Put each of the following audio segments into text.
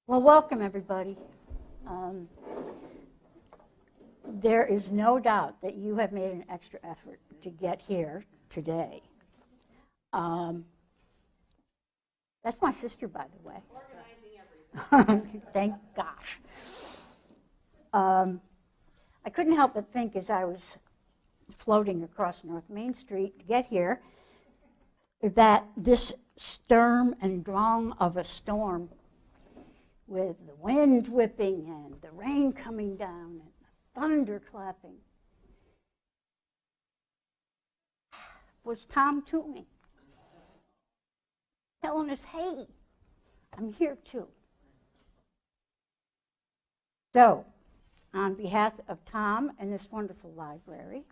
Well, welcome everybody. There is no doubt that you have made an extra effort to get here today. That's my sister, by the way. Organizing everything. Thank gosh. I couldn't help but think as I was floating across North Main Street to get here that this sturm and drang of a storm with the wind whipping and the rain coming down and the thunder clapping was Tom Toomey telling us, hey, I'm here too. So, on behalf of Tom and this wonderful library,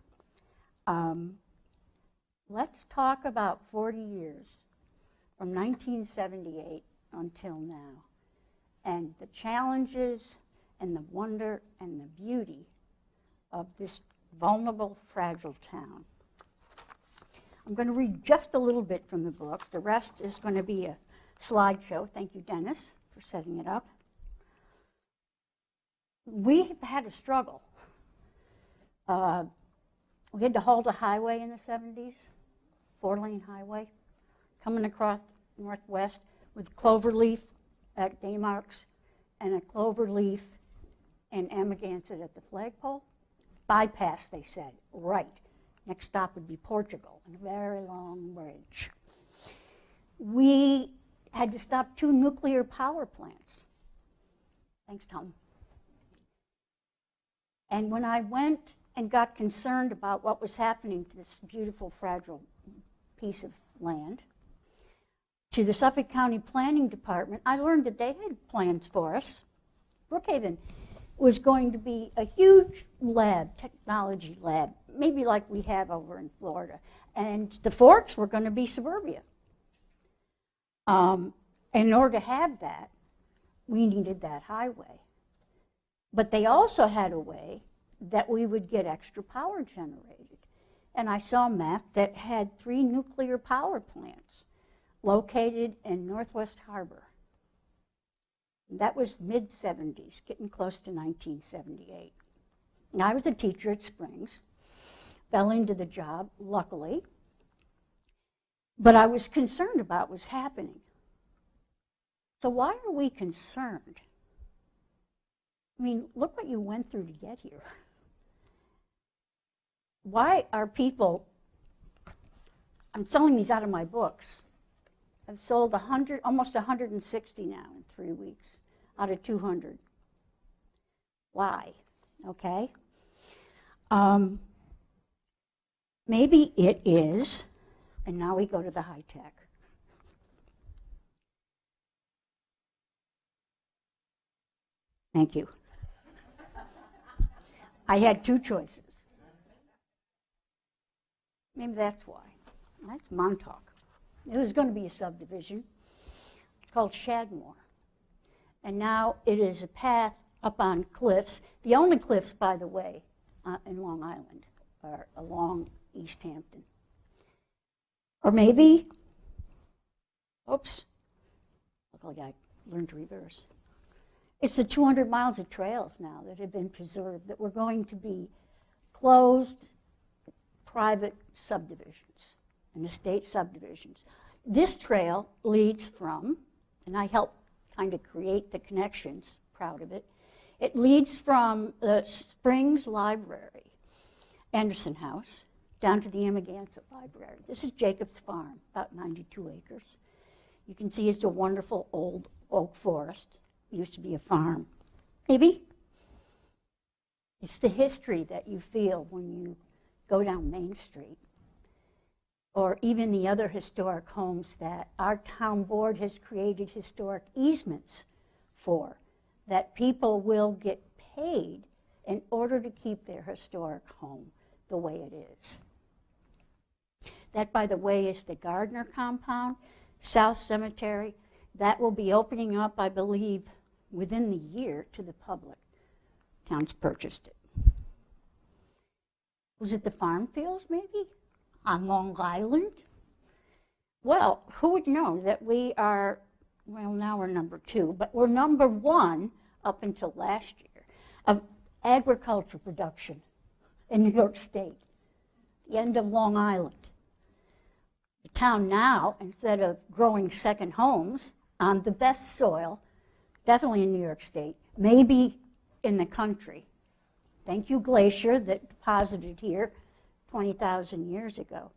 let's talk about 40 years from 1978 until now, and the challenges and the wonder and the beauty of this vulnerable, fragile town. I'm going to read just a little bit from the book. The rest is going to be a slideshow. Thank you, Dennis, for setting it up. We've had a struggle. We had to halt a highway in the 70s, 4-lane highway, coming across Northwest with cloverleaf at Daymarks and a cloverleaf in Amagansett at the flagpole. Bypass, they said, right. Next stop would be Portugal, and a very long bridge. We had to stop 2 nuclear power plants. Thanks, Tom. And when I went and got concerned about what was happening to this beautiful, fragile piece of land, to the Suffolk County Planning Department, I learned that they had plans for us. Brookhaven was going to be a huge lab, technology lab, maybe like we have over in Florida. And the Forks were going to be suburbia. In order to have that, we needed that highway. But they also had a way that we would get extra power generated. And I saw a map that had 3 nuclear power plants located in Northwest Harbor. That was mid-70s, getting close to 1978. Now, I was a teacher at Springs, fell into the job, luckily, but I was concerned about what was happening. So why are we concerned? I mean, look what you went through to get here. Why are people, I'm selling these out of my books. I've sold almost 160 now in 3 weeks out of 200. Why? Okay. Maybe it is, and now we go to the high tech. Thank you. I had 2 choices. Maybe that's why. That's Montauk. It was going to be a subdivision called Shadmore. And now it is a path up on cliffs. The only cliffs, by the way, in Long Island are along East Hampton. Or maybe, oops, look like I learned to reverse. It's the 200 miles of trails now that have been preserved that were going to be closed private subdivisions and estate subdivisions. This trail leads from, and I helped kind of create the connections, proud of it, it leads from the Springs Library, Anderson House, down to the Amagansett Library. This is Jacob's Farm, about 92 acres. You can see it's a wonderful old oak forest. It used to be a farm. Maybe? It's the history that you feel when you go down Main Street, or even the other historic homes that our town board has created historic easements for, that people will get paid in order to keep their historic home the way it is. That, by the way, is the Gardner compound, South Cemetery. That will be opening up, I believe, within the year to the public. Town's purchased it. Was it the farm fields, maybe, on Long Island? Well, who would know that we are well, now we're number 2, but we're number 1 up until last year of agriculture production in New York State, the end of Long Island. The town now, instead of growing second homes on the best soil, definitely in New York State, maybe in the country. Thank you, Glacier, that deposited here 20,000 years ago,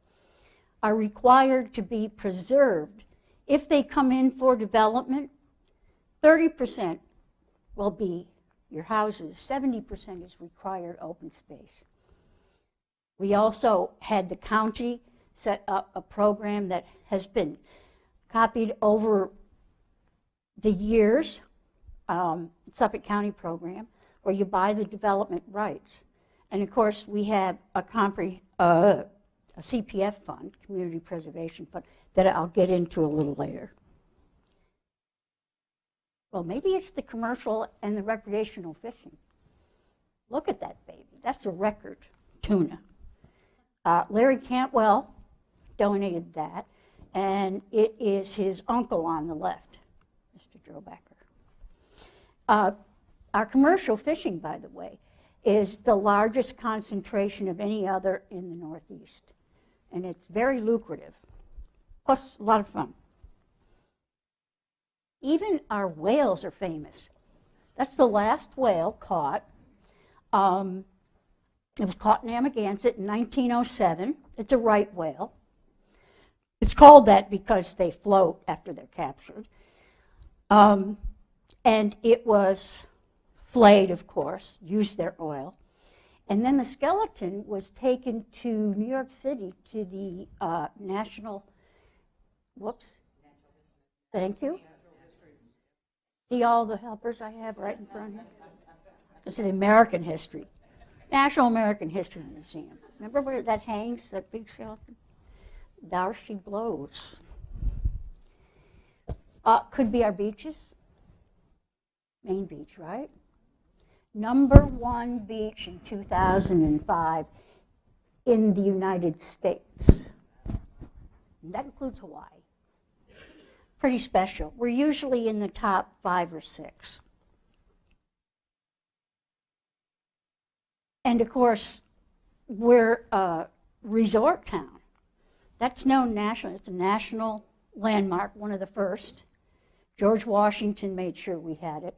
are required to be preserved. If they come in for development, 30% will be your houses, 70% is required open space. We also had the county set up a program that has been copied over the years, Suffolk County program, where you buy the development rights. And of course, we have a CPF fund, Community Preservation Fund, that I'll get into a little later. Well, maybe it's the commercial and the recreational fishing. Look at that baby. That's a record tuna. Larry Cantwell donated that, and it is his uncle on the left, Mr. Drobacker. Our commercial fishing, by the way, is the largest concentration of any other in the Northeast, and it's very lucrative, plus a lot of fun. Even our whales are famous. That's the last whale caught. It was caught in Amagansett in 1907. It's a right whale. It's called that because they float after they're captured. And it was flayed, of course, used their oil. And then the skeleton was taken to New York City to the National, thank you. See all the helpers I have right in front of me? It's the American History, National American History Museum. Remember where that hangs, that big skeleton? There she blows. Could be our beaches. Main Beach, right? Number 1 beach in 2005 in the United States. And that includes Hawaii. Pretty special. We're usually in the top 5 or 6. And of course, we're a resort town. That's known nationally. It's a national landmark, one of the first. George Washington made sure we had it.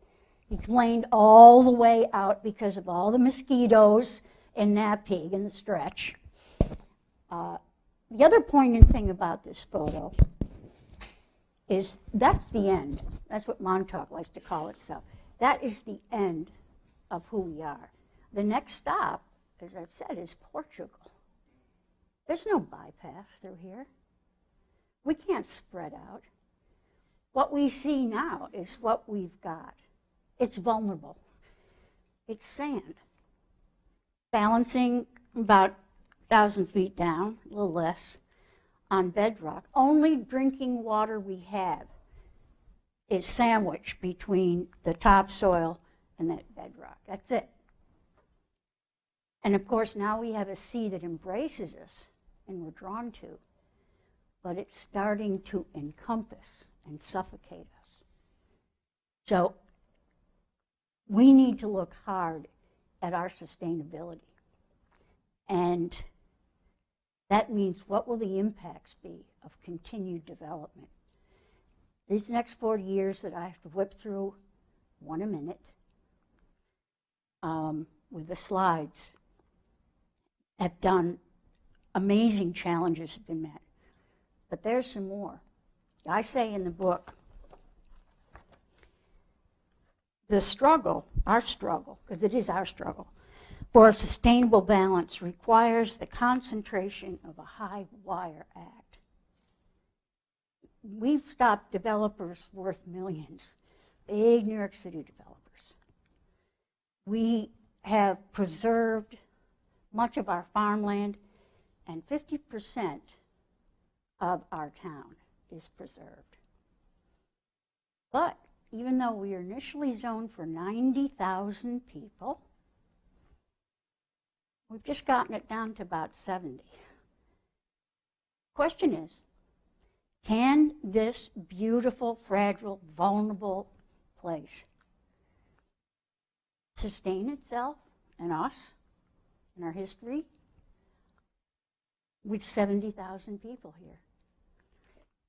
He planed all the way out because of all the mosquitoes in Napeag and the stretch. The other poignant thing about this photo is that's the end. That's what Montauk likes to call itself. That is the end of who we are. The next stop, as I've said, is Portugal. There's no bypass through here. We can't spread out. What we see now is what we've got. It's vulnerable. It's sand. Balancing about 1,000 feet down, a little less, on bedrock. Only drinking water we have is sandwiched between the topsoil and that bedrock. That's it. And of course, now we have a sea that embraces us and we're drawn to, but it's starting to encompass and suffocate us. So we need to look hard at our sustainability. And that means, what will the impacts be of continued development? These next 40 years that I have to whip through one a minute with the slides have done amazing challenges have been met. But there's some more. I say in the book, the struggle, our struggle, because it is our struggle, for a sustainable balance requires the concentration of a high wire act. We've stopped developers worth millions, big New York City developers. We have preserved much of our farmland, and 50% of our town is preserved. But even though we were initially zoned for 90,000 people, we've just gotten it down to about 70. Question is, Can this beautiful, fragile, vulnerable place sustain itself and us and our history with 70,000 people here?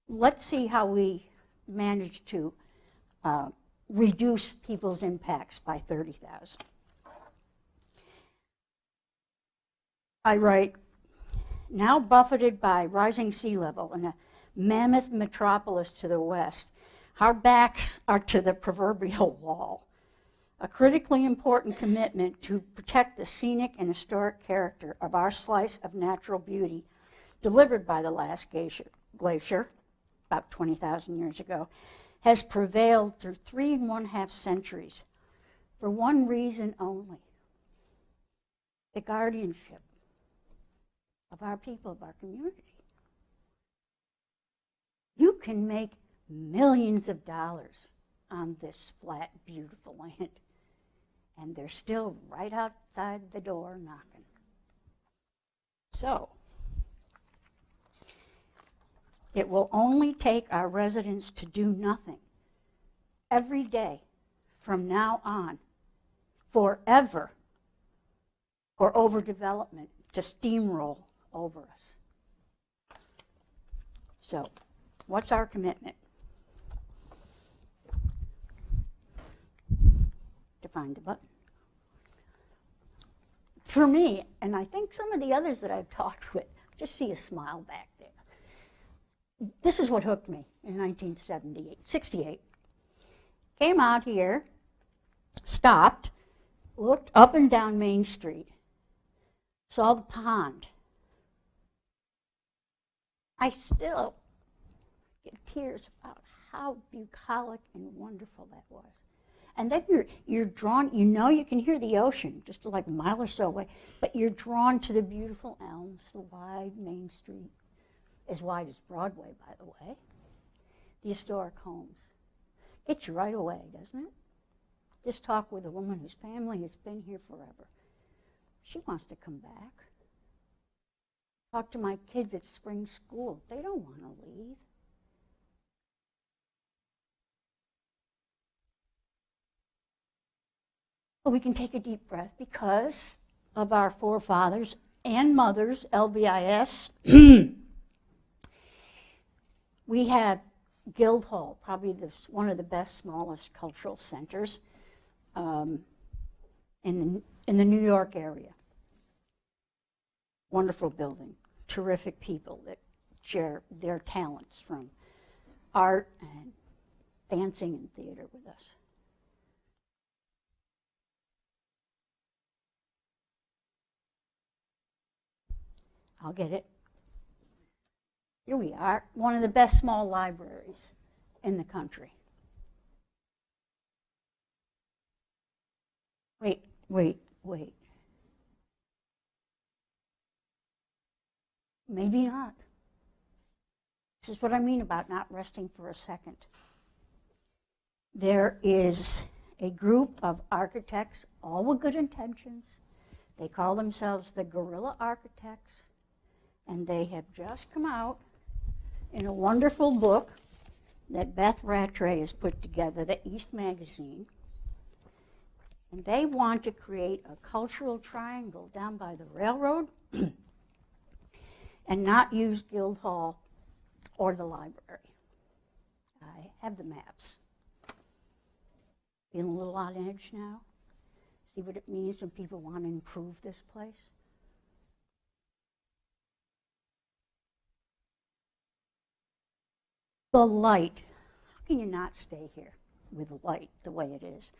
Let's see how we manage to reduce people's impacts by 30,000. I write, now buffeted by rising sea level and a mammoth metropolis to the west, our backs are to the proverbial wall. A critically important commitment to protect the scenic and historic character of our slice of natural beauty delivered by the last glacier about 20,000 years ago, has prevailed through 3½ centuries for one reason only: the guardianship of our people, of our community. You can make millions of dollars on this flat, beautiful land, and they're still right outside the door knocking. So, it will only take our residents to do nothing every day from now on, forever, for overdevelopment to steamroll over us. So, what's our commitment? To find the button. For me, and I think some of the others that I've talked with, just see a smile back there. This is what hooked me in 1968. Came out here, stopped, looked up and down Main Street, saw the pond. I still get tears about how bucolic and wonderful that was. And then you're drawn, you know you can hear the ocean just like a mile or so away, but you're drawn to the beautiful elms, the wide Main Street, as wide as Broadway, by the way, the historic homes. Gets you right away, doesn't it? Just talk with a woman whose family has been here forever. She wants to come back. Talk to my kids at spring school. They don't want to leave. But we can take a deep breath because of our forefathers and mothers, LBIS. We have Guildhall, probably one of the best, smallest cultural centers in the New York area. Wonderful building, terrific people that share their talents from art and dancing and theater with us. I'll get it. Here we are, one of the best small libraries in the country. Wait. Maybe not. This is what I mean about not resting for a second. There is a group of architects, all with good intentions. They call themselves the Guerrilla Architects, and they have just come out in a wonderful book that Beth Rattray has put together, the East Magazine. And they want to create a cultural triangle down by the railroad and not use Guildhall or the library. I have the maps. Feeling a little on edge now? See what it means when people want to improve this place? The light. How can you not stay here with light the way it is?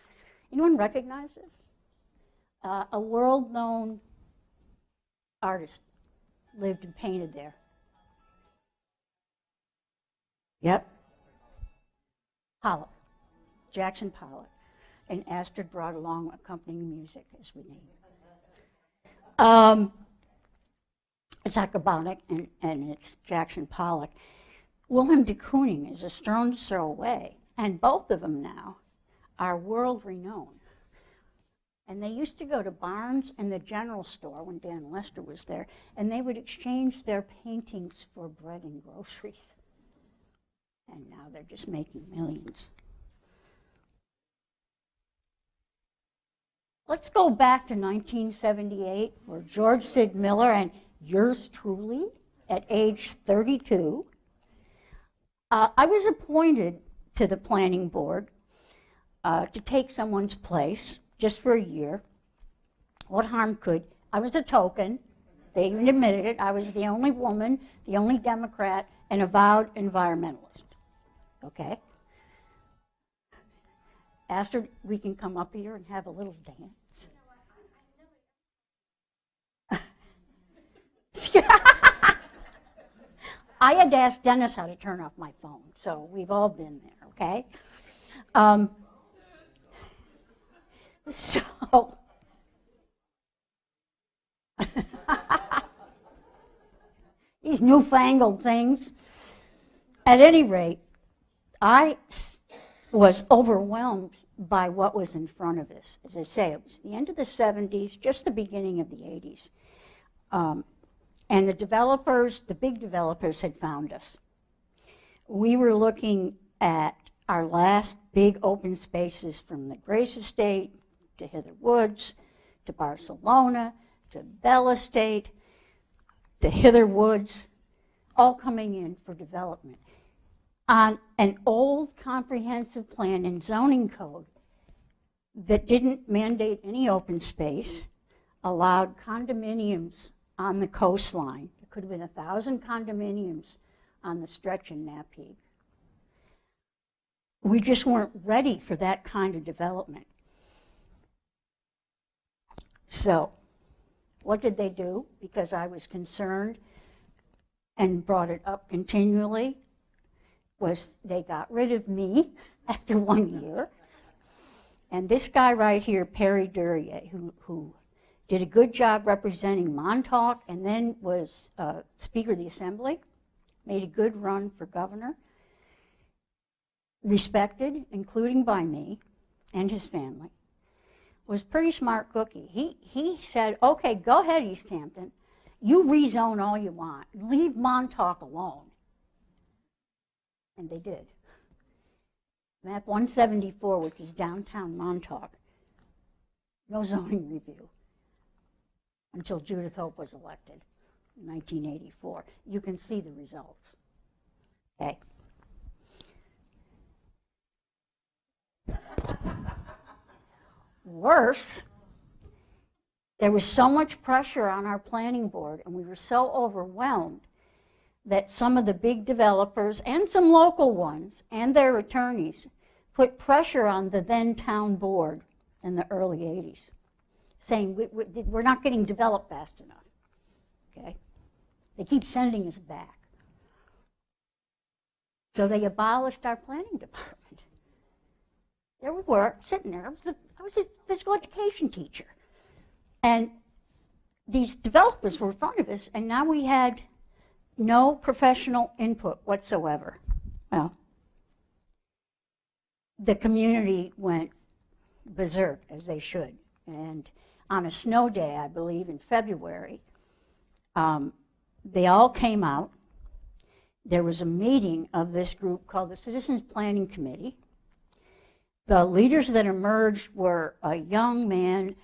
Anyone recognize this? A world-known artist lived and painted there. Yep. Pollock. Jackson Pollock. And Astrid brought along accompanying music, as we name it. It's acrobonic, and it's Jackson Pollock. Willem de Kooning is a stone's throw away, and both of them now are world-renowned. And they used to go to Barnes and the General Store when Dan Lester was there, and they would exchange their paintings for bread and groceries. And now they're just making millions. Let's go back to 1978, where George Sid Miller and yours truly, at age 32, I was appointed to the planning board to take someone's place just for a year. What harm could? I was a token. They even admitted it. I was the only woman, the only Democrat, and avowed environmentalist. Okay? After, we can come up here and have a little dance. I had to ask Dennis how to turn off my phone, so we've all been there, okay? So, these newfangled things. At any rate, I was overwhelmed by what was in front of us. As I say, it was the end of the 70s, just the beginning of the 80s. And the developers, the big developers, had found us. We were looking at our last big open spaces from the Grace Estate to Hither Woods to Barcelona to Bell Estate to Hither Woods, all coming in for development on an old comprehensive plan and zoning code that didn't mandate any open space, allowed condominiums on the coastline. There could have been 1,000 condominiums on the stretch in Napeague. We just weren't ready for that kind of development. So, what did they do? Because I was concerned and brought it up continually, was they got rid of me after 1 year. And this guy right here, Perry Duryea, who did a good job representing Montauk and then was Speaker of the Assembly, made a good run for governor, respected, including by me and his family, was a pretty smart cookie. He said, okay, go ahead, East Hampton. You rezone all you want. Leave Montauk alone. And they did. Map 174, which is downtown Montauk, no zoning review until Judith Hope was elected in 1984. You can see the results. Okay. Worse, there was so much pressure on our planning board, and we were so overwhelmed that some of the big developers and some local ones and their attorneys put pressure on the then town board in the early 80s, saying we're not getting developed fast enough. Okay? They keep sending us back. So they abolished our planning department. There we were, sitting there. I was a physical education teacher. And these developers were in front of us, and now we had no professional input whatsoever. Well, the community went berserk, as they should. And on a snow day, I believe in February, they all came out. There was a meeting of this group called the Citizens Planning Committee. The leaders that emerged were a young man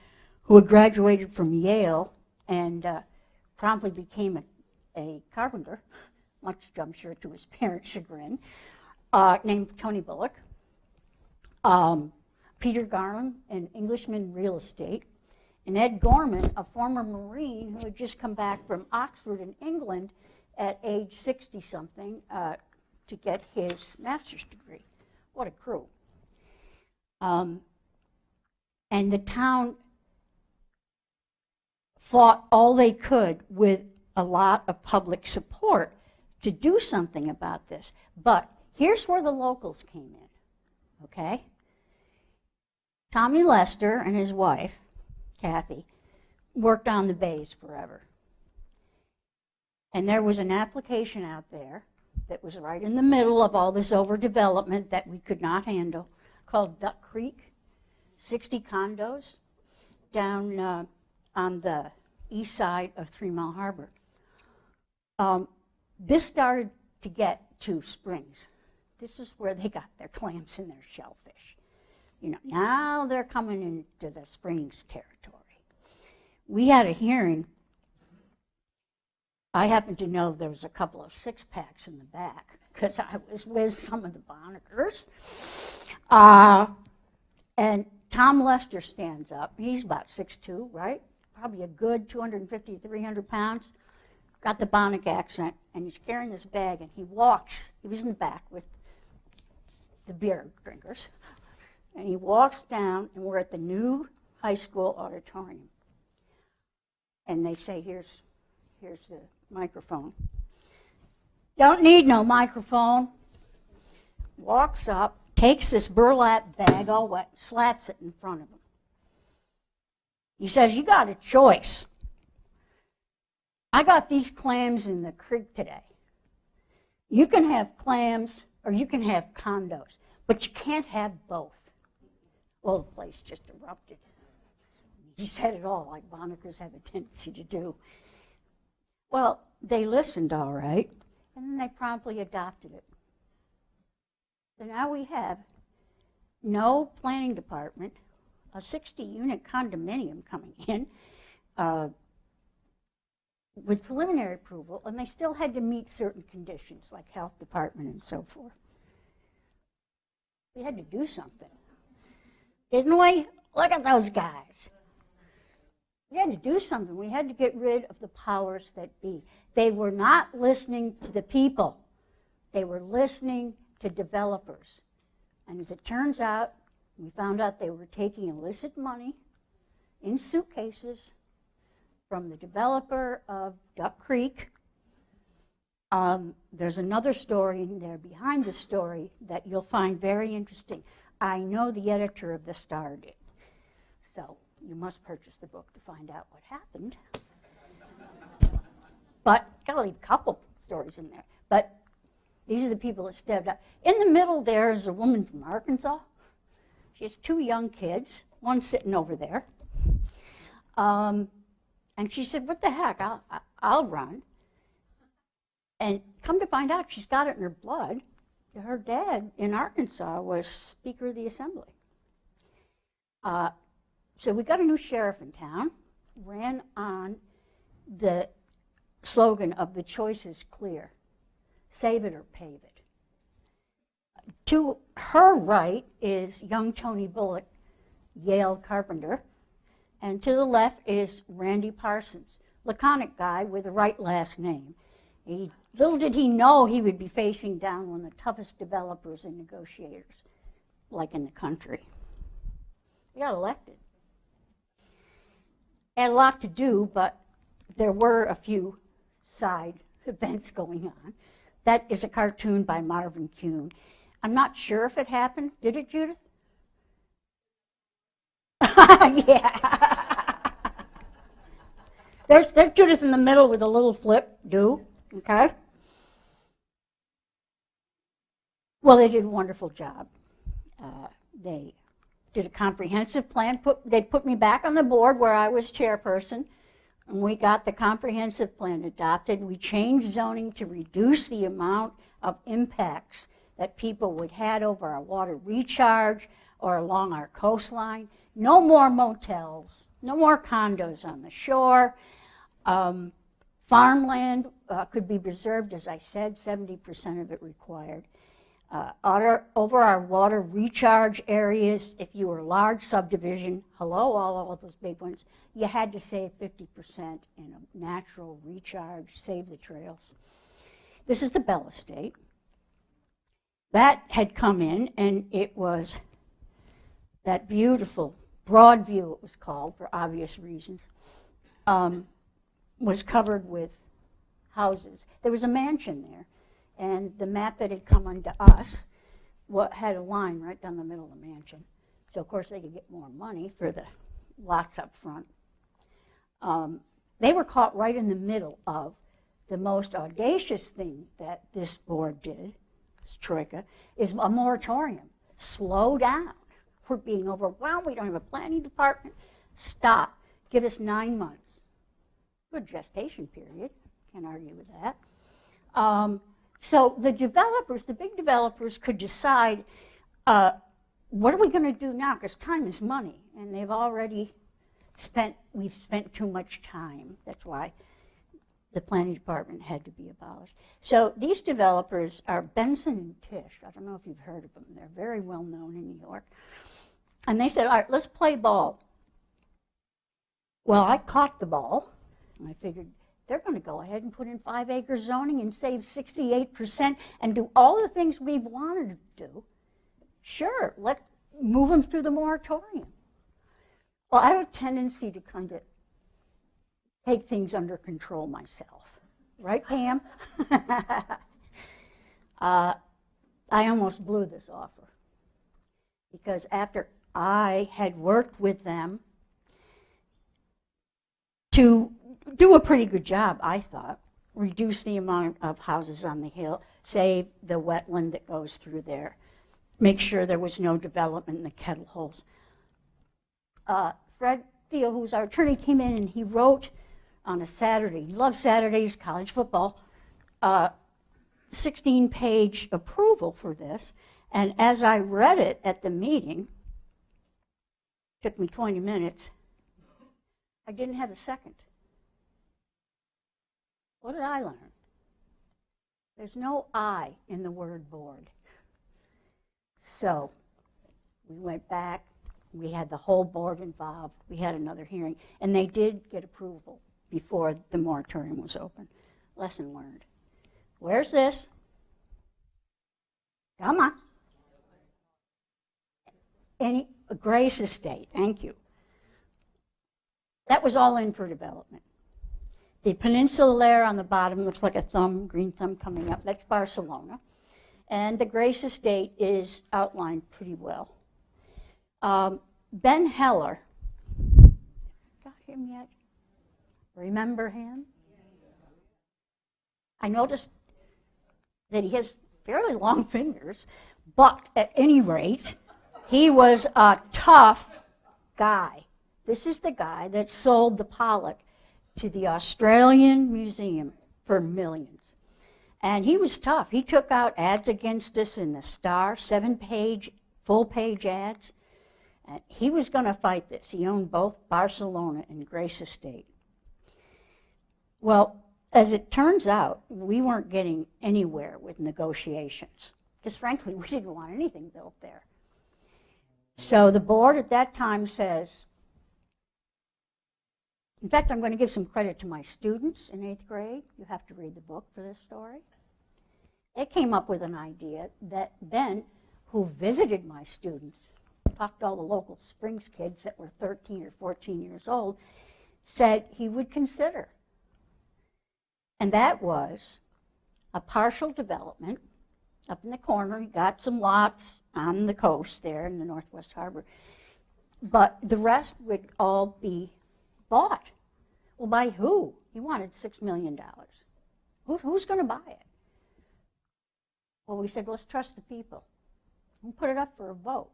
who had graduated from Yale and promptly became a carpenter, much, I'm sure, to his parents' chagrin, named Tony Bullock. Peter Garland, an Englishman in real estate, and Ed Gorman, a former Marine who had just come back from Oxford in England at age 60-something to get his master's degree. What a crew. And the town fought all they could with a lot of public support to do something about this. But here's where the locals came in, okay? Tommy Lester and his wife, Kathy, worked on the bays forever. And there was an application out there that was right in the middle of all this overdevelopment that we could not handle, called Duck Creek, 60 condos down on the east side of 3 Mile Harbor. This started to get to Springs, This is where they got their clams and their shellfish. You know, now they're coming into the Springs territory. We had a hearing. I happen to know there was a couple of six-packs in the back because I was with some of the Bonnickers. And Tom Lester stands up. He's about 6'2", right? Probably a good 250, 300 pounds. Got the Bonnick accent, and he's carrying this bag, and he walks. He was in the back with the beer drinkers. And he walks down, and we're at the new high school auditorium. And they say, here's the microphone. Don't need no microphone. Walks up, takes this burlap bag all wet, slaps it in front of him. He says, you got a choice. I got these clams in the creek today. You can have clams or you can have condos, but you can't have both. Well, the place just erupted. He said it all, like Bonnickers have a tendency to do. Well, they listened all right, and then they promptly adopted it. So now we have no planning department, a 60-unit condominium coming in with preliminary approval, and they still had to meet certain conditions like health department and so forth. We had to do something, didn't we? Look at those guys. We had to do something. We had to get rid of the powers that be. They were not listening to the people. They were listening to developers. And as it turns out, we found out they were taking illicit money in suitcases from the developer of Duck Creek. There's another story in there behind the story that you'll find very interesting. I know the editor of the Star did. So you must purchase the book to find out what happened. But gotta leave a couple stories in there. But these are the people that stepped up. In the middle there is a woman from Arkansas. She has two young kids, one sitting over there. And she said, what the heck, I'll run. And come to find out, she's got it in her blood. Her dad in Arkansas was Speaker of the Assembly. So we got a new sheriff in town, ran on the slogan of the choice is clear, save it or pave it. To her right is young Tony Bullock, Yale carpenter, and to the left is Randy Parsons, laconic guy with the right last name. Little did he know he would be facing down one of the toughest developers and negotiators, like in the country. He got elected. Had a lot to do, but there were a few side events going on. That is a cartoon by Marvin Kuhn. I'm not sure if it happened. Did it, Judith? Yeah. There's Judith in the middle with a little flip, okay? Well, they did a wonderful job. They did a comprehensive plan. They put me back on the board where I was chairperson, and we got the comprehensive plan adopted. We changed zoning to reduce the amount of impacts that people would have over our water recharge or along our coastline. No more motels, no more condos on the shore. Farmland could be preserved, as I said, 70% of it required. Over our water recharge areas, if you were a large subdivision, all of those big ones, you had to save 50% in a natural recharge, save the trails. This is the Bell Estate. That had come in, and it was that beautiful, broad view, it was called for obvious reasons, was covered with houses. There was a mansion there. And the map that had come onto us had a line right down the middle of the mansion. So, of course, they could get more money for the lots up front. They were caught right in the middle of the most audacious thing that this board did, this troika, is a moratorium. Slow down. We're being overwhelmed. We don't have a planning department. Stop. Give us 9 months. Good gestation period. Can't argue with that. So the developers, the big developers, could decide, what are we going to do now? Because time is money, and we've spent too much time. That's why the planning department had to be abolished. So these developers are Benson and Tisch. I don't know if you've heard of them. They're very well known in New York. And they said, all right, let's play ball. Well, I caught the ball, and I figured they're going to go ahead and put in 5-acre zoning and save 68% and do all the things we've wanted to do. Sure, let's move them through the moratorium. Well, I have a tendency to kind of take things under control myself. Right, Pam? I almost blew this offer because after I had worked with them to do a pretty good job, I thought, reduce the amount of houses on the hill, save the wetland that goes through there, make sure there was no development in the kettle holes. Fred Thiel, who's our attorney, came in and he wrote on a Saturday, he loves Saturdays, college football, 16-page approval for this. And as I read it at the meeting, took me 20 minutes, I didn't have a second. What did I learn? There's no I in the word board. So we went back, we had the whole board involved, we had another hearing, and they did get approval before the moratorium was open. Lesson learned. Where's this? Come on. Grace Estate, thank you. That was all in for development. The peninsula there on the bottom looks like a thumb, green thumb coming up. That's Barcelona. And the Grace Estate is outlined pretty well. Ben Heller, got him yet? Remember him? I noticed that he has fairly long fingers, but at any rate, he was a tough guy. This is the guy that sold the Pollock to the Australian Museum for millions. And he was tough. He took out ads against us in the Star, 7-page, full-page ads. And he was going to fight this. He owned both Barcelona and Grace Estate. Well, as it turns out, we weren't getting anywhere with negotiations because, frankly, we didn't want anything built there. So the board at that time says, in fact, I'm going to give some credit to my students in 8th grade. You have to read the book for this story. They came up with an idea that Ben, who visited my students, talked to all the local Springs kids that were 13 or 14 years old, said he would consider. And that was a partial development up in the corner. He got some lots on the coast there in the Northwest Harbor. But the rest would all be bought. Well, by who? He wanted $6 million. Who's going to buy it? Well, we said, let's trust the people. We'll put it up for a vote.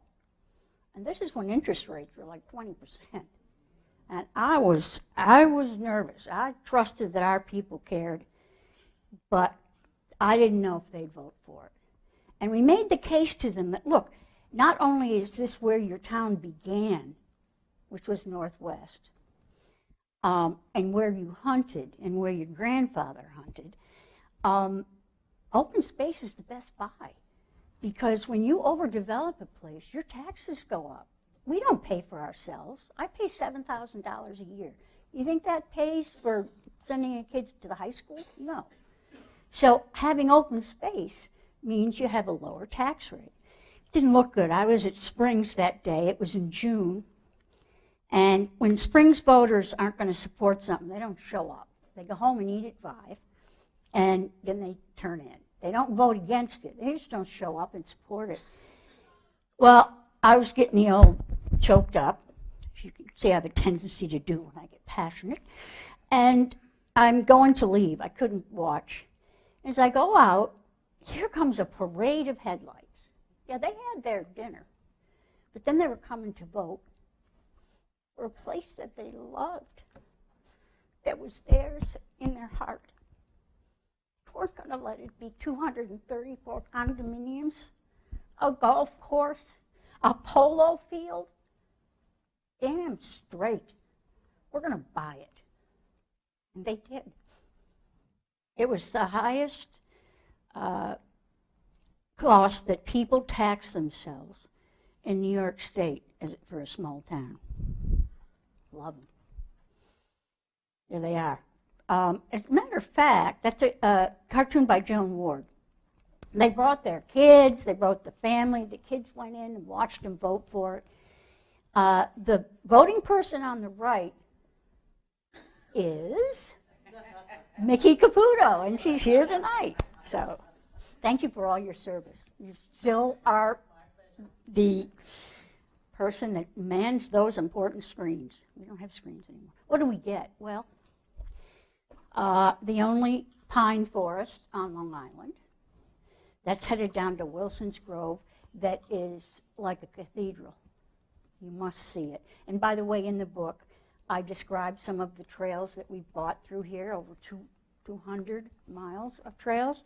And this is when interest rates were like 20%. And I was nervous. I trusted that our people cared, but I didn't know if they'd vote for it. And we made the case to them that, look, not only is this where your town began, which was Northwest, and where you hunted and where your grandfather hunted, open space is the best buy. Because when you overdevelop a place, your taxes go up. We don't pay for ourselves. I pay $7,000 a year. You think that pays for sending your kids to the high school? No. So having open space means you have a lower tax rate. It didn't look good. I was at Springs that day. It was in June. And when Springs voters aren't going to support something, they don't show up. They go home and eat at 5, and then they turn in. They don't vote against it. They just don't show up and support it. Well, I was getting the old choked up, as you can see I have a tendency to do when I get passionate, and I'm going to leave. I couldn't watch. As I go out, here comes a parade of headlights. Yeah, they had their dinner, but then they were coming to vote for a place that they loved, that was theirs in their heart. we're going to let it be 234 condominiums, a golf course, a polo field. Damn straight. We're going to buy it. And they did. It was the highest cost that people tax themselves in New York State for a small town. Love them. There they are. As a matter of fact, that's a cartoon by Joan Ward. They brought their kids, they brought the family, the kids went in and watched them vote for it. The voting person on the right is Mickey Caputo, and she's here tonight. So thank you for all your service. You still are the person that mans those important screens. We don't have screens anymore. What do we get? Well, the only pine forest on Long Island that's headed down to Wilson's Grove that is like a cathedral. You must see it. And by the way, in the book, I described some of the trails that we've bought through here, over 200 miles of trails.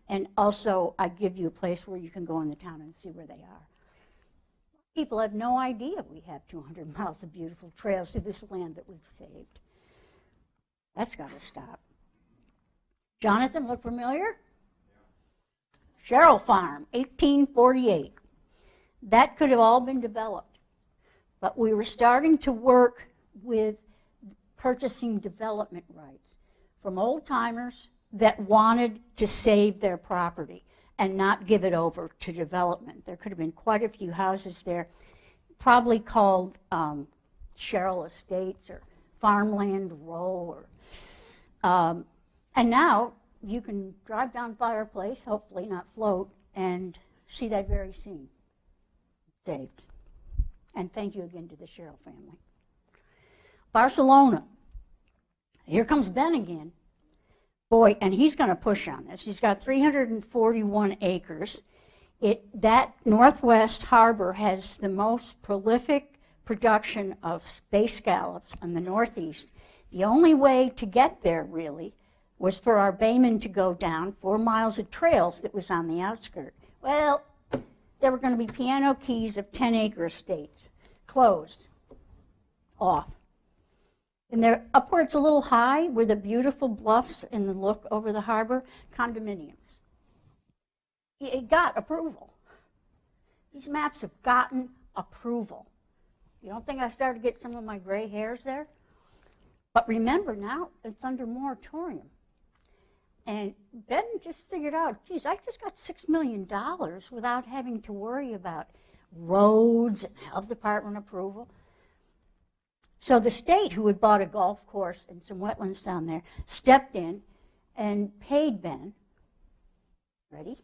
And also, I give you a place where you can go in the town and see where they are. People have no idea we have 200 miles of beautiful trails through this land that we've saved. That's got to stop. Jonathan, look familiar? Sherrill Farm, 1848. That could have all been developed. But we were starting to work with purchasing development rights from old-timers that wanted to save their property and not give it over to development. There could have been quite a few houses there, probably called Sherrill Estates or Farmland Row. And now you can drive down Fireplace, hopefully not float, and see that very scene. Saved. And thank you again to the Sherrill family. Barcelona. Here comes Ben again. Boy, and he's going to push on this. He's got 341 acres. That Northwest Harbor has the most prolific production of space scallops in the Northeast. The only way to get there, really, was for our baymen to go down 4 miles of trails that was on the outskirts. Well, there were going to be piano keys of 10-acre estates, closed, off. And they're up where it's a little high, where the beautiful bluffs and the look over the harbor, condominiums. It got approval. These maps have gotten approval. You don't think I started to get some of my gray hairs there? But remember, now it's under moratorium. And Ben just figured out, geez, I just got $6 million without having to worry about roads and health department approval. So the state, who had bought a golf course and some wetlands down there, stepped in and paid Ben, ready?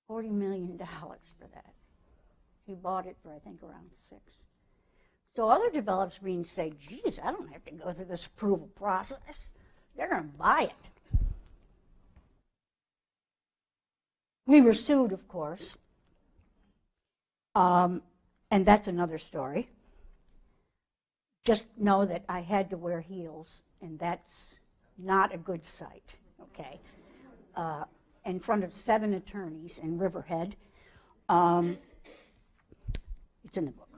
$40 million for that. He bought it for, I think, around $6. So other developers say, geez, I don't have to go through this approval process. They're going to buy it. We were sued, of course. And that's another story. Just know that I had to wear heels, and that's not a good sight, okay? In front of 7 attorneys in Riverhead. It's in the book.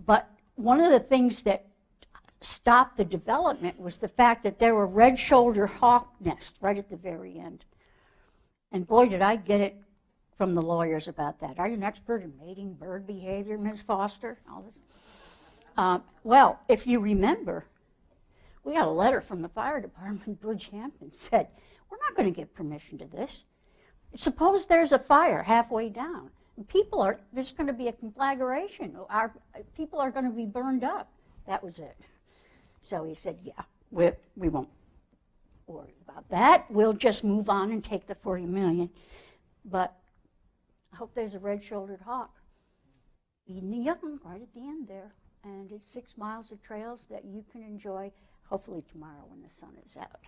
But one of the things that stopped the development was the fact that there were red-shouldered hawk nests right at the very end. And boy, did I get it from the lawyers about that. Are you an expert in mating bird behavior, Ms. Foster? All this. Well, if you remember, we got a letter from the fire department, Hampton, said, we're not going to give permission to this. Suppose there's a fire halfway down. There's going to be a conflagration. People are going to be burned up. That was it. So he said, yeah, we won't worry about that. We'll just move on and take the $40 million. But I hope there's a red-shouldered hawk eating the young right at the end there. And it's 6 miles of trails that you can enjoy, hopefully tomorrow when the sun is out.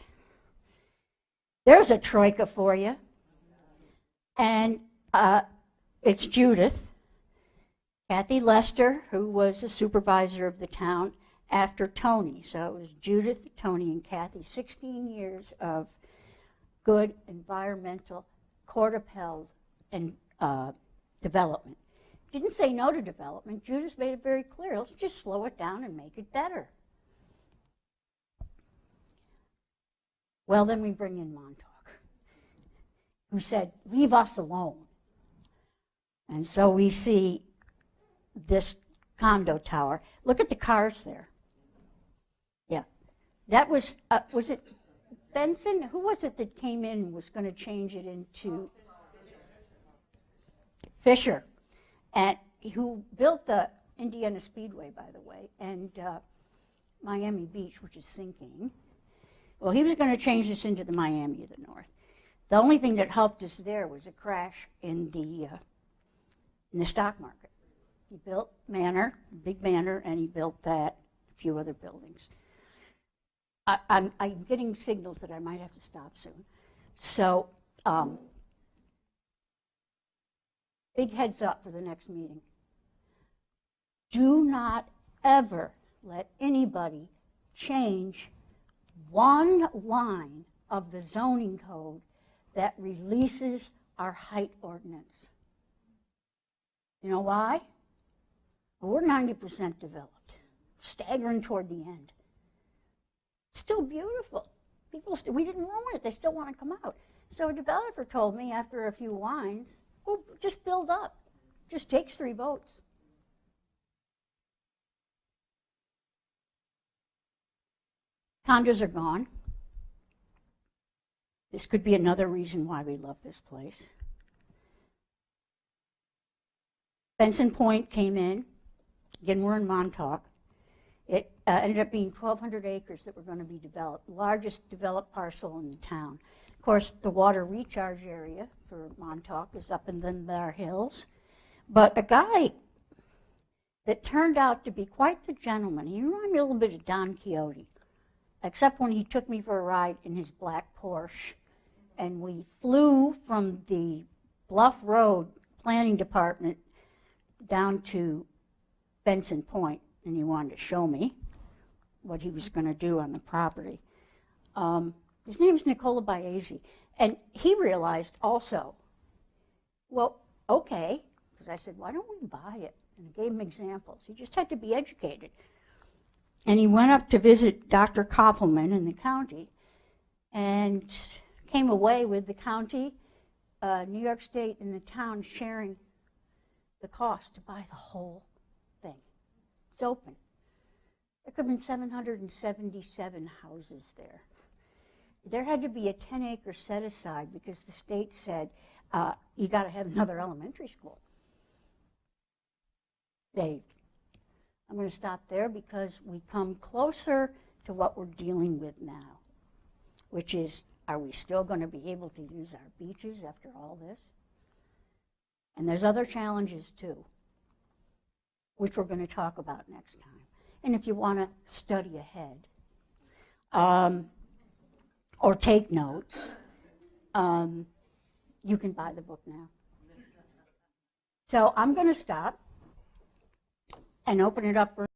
There's a troika for you. And it's Judith. Kathy Lester, who was the supervisor of the town, after Tony. So it was Judith, Tony, and Kathy, 16 years of good environmental, court-upheld and development. Didn't say no to development. Judith made it very clear. Let's just slow it down and make it better. Well, then we bring in Montauk, who said, leave us alone. And so we see this condo tower. Look at the cars there. Yeah. That was it Benson? Who was it that came in and was going to change it into Fisher? And who built the Indiana Speedway, by the way, and Miami Beach, which is sinking. Well, he was going to change this into the Miami of the North. The only thing that helped us there was a crash in the stock market. He built Manor, big Manor, and he built that, a few other buildings. I'm getting signals that I might have to stop soon. So, big heads up for the next meeting. Do not ever let anybody change one line of the zoning code that releases our height ordinance. You know why? Well, we're 90% developed, staggering toward the end. Still beautiful. We didn't ruin it. They still want to come out. So a developer told me after a few lines, well, just build up. Just takes 3 votes. Condos are gone. This could be another reason why we love this place. Benson Point came in. Again, we're in Montauk. It ended up being 1,200 acres that were going to be developed, largest developed parcel in the town. Of course, the water recharge area for Montauk is up in the Bar Hills. But a guy that turned out to be quite the gentleman, he reminded me a little bit of Don Quixote, except when he took me for a ride in his black Porsche, and we flew from the Bluff Road Planning Department down to Benson Point, and he wanted to show me what he was going to do on the property. His name is Nicola Baezi, and he realized also, well, okay, because I said, why don't we buy it? And I gave him examples. He just had to be educated. And he went up to visit Dr. Koppelman in the county and came away with the county, New York State, and the town sharing the cost to buy the whole thing. It's open. There could have been 777 houses there. There had to be a 10-acre set aside because the state said, you got to have another elementary school. Saved. I'm going to stop there because we come closer to what we're dealing with now, which is, are we still going to be able to use our beaches after all this? And there's other challenges too, which we're going to talk about next time. And if you want to study ahead or take notes, you can buy the book now. So I'm going to stop and open it up for